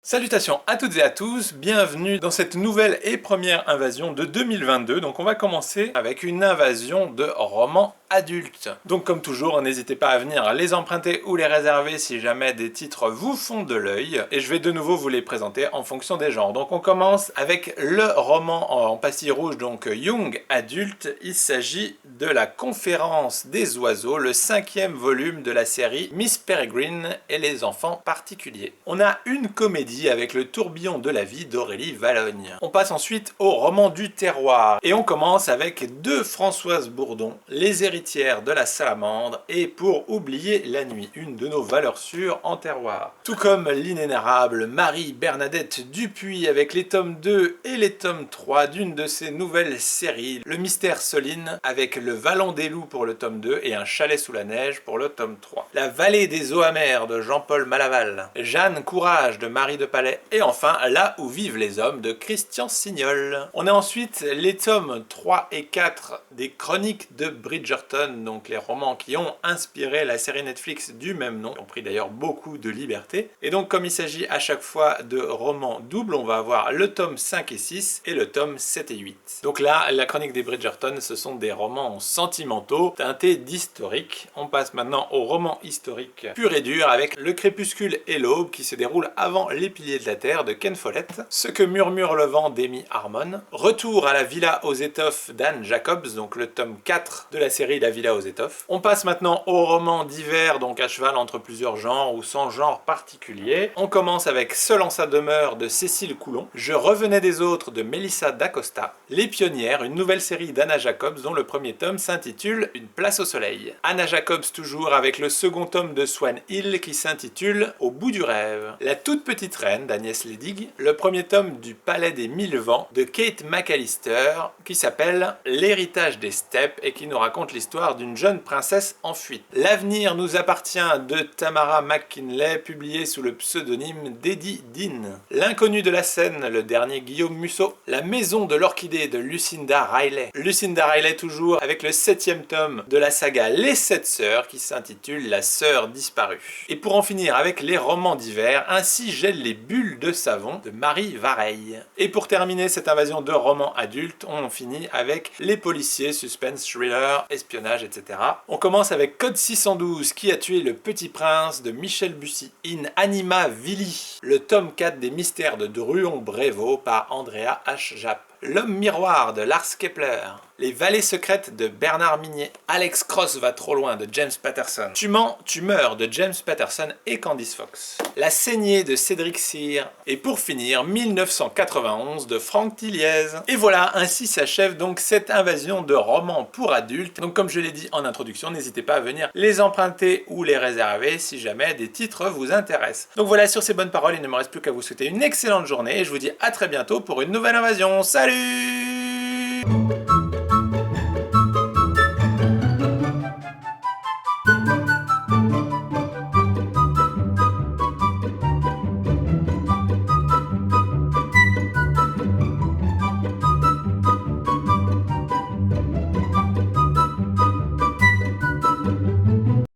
Salutations à toutes et à tous, bienvenue dans cette nouvelle et première invasion de 2022. Donc on va commencer avec une invasion de romans adultes. Donc comme toujours, n'hésitez pas à venir les emprunter ou les réserver si jamais des titres vous font de l'œil. Et je vais de nouveau vous les présenter en fonction des genres. Donc on commence avec le roman en pastille rouge, donc Young Adulte. Il s'agit de la Conférence des oiseaux, le 5e volume de la série Miss Peregrine et les enfants particuliers. On a une comédie avec le tourbillon de la vie d'Aurélie Vallogne. On passe ensuite au roman du terroir et on commence avec deux Françoise Bourdon, les héritières de la salamandre et Pour oublier la nuit, une de nos valeurs sûres en terroir. Tout comme l'inénarrable Marie-Bernadette Dupuis avec les tomes 2 et les tomes 3 d'une de ses nouvelles séries, Le Mystère Soline avec Le Vallon des Loups pour le tome 2 et Un chalet sous la neige pour le tome 3. La Vallée des eaux amères de Jean-Paul Malaval, Jeanne Courage de Marie de Palais et enfin Là où vivent les hommes de Christian Signol. On a ensuite les tomes 3 et 4 des Chroniques de Bridgerton, donc les romans qui ont inspiré la série Netflix du même nom, qui ont pris d'ailleurs beaucoup de liberté. Et donc comme il s'agit à chaque fois de romans doubles, on va avoir le tome 5 et 6 et le tome 7 et 8. Donc là, la Chronique des Bridgerton, ce sont des romans sentimentaux teintés d'historique. On passe maintenant au roman historique pur et dur avec Le Crépuscule et l'Aube qui se déroule avant Les Piliers de la Terre de Ken Follett, Ce que murmure le vent d'Amy Harmon, Retour à la Villa aux étoffes d'Anne Jacobs, donc le tome 4 de la série La Villa aux étoffes. On passe maintenant au roman d'hiver, donc à cheval entre plusieurs genres ou sans genre particulier. On commence avec Seul en sa demeure de Cécile Coulon, Je revenais des autres de Melissa d'Acosta, Les Pionnières, une nouvelle série d'Anna Jacobs dont le premier tome s'intitule Une place au soleil. Anna Jacobs toujours avec le second tome de Swan Hill qui s'intitule Au bout du rêve. La toute petite reine d'Agnès Ledig, le premier tome du Palais des Mille Vents de Kate McAllister qui s'appelle L'héritage des steppes et qui nous raconte l'histoire d'une jeune princesse en fuite. L'avenir nous appartient de Tamara McKinley, publié sous le pseudonyme d'Eddie Dean. L'inconnu de la scène, le dernier Guillaume Musso. La maison de l'orchidée de Lucinda Riley. Lucinda Riley toujours avec le 7e tome de la saga Les Sept Sœurs qui s'intitule La Sœur disparue. Et pour en finir avec les romans d'hiver, Ainsi gèlent les bulles de savon de Marie Vareille. Et pour terminer cette invasion de romans adultes, on finit avec les policiers, suspense, thriller, espionnage, etc. On commence avec Code 612, Qui a tué le petit prince de Michel Bussy. In Anima Vili, le tome 4 des mystères de Druon-Brévaux par Andrea H. Japp. L'homme miroir de Lars Kepler. Les vallées secrètes de Bernard Minier. Alex Cross va trop loin de James Patterson. Tu mens, tu meurs de James Patterson et Candice Fox. La saignée de Cédric Cyr. Et pour finir, 1991 de Franck Tilliez. Et voilà, ainsi s'achève donc cette invasion de romans pour adultes. Donc comme je l'ai dit en introduction, n'hésitez pas à venir les emprunter ou les réserver si jamais des titres vous intéressent. Donc voilà, sur ces bonnes paroles, il ne me reste plus qu'à vous souhaiter une excellente journée et je vous dis à très bientôt pour une nouvelle invasion. Salut!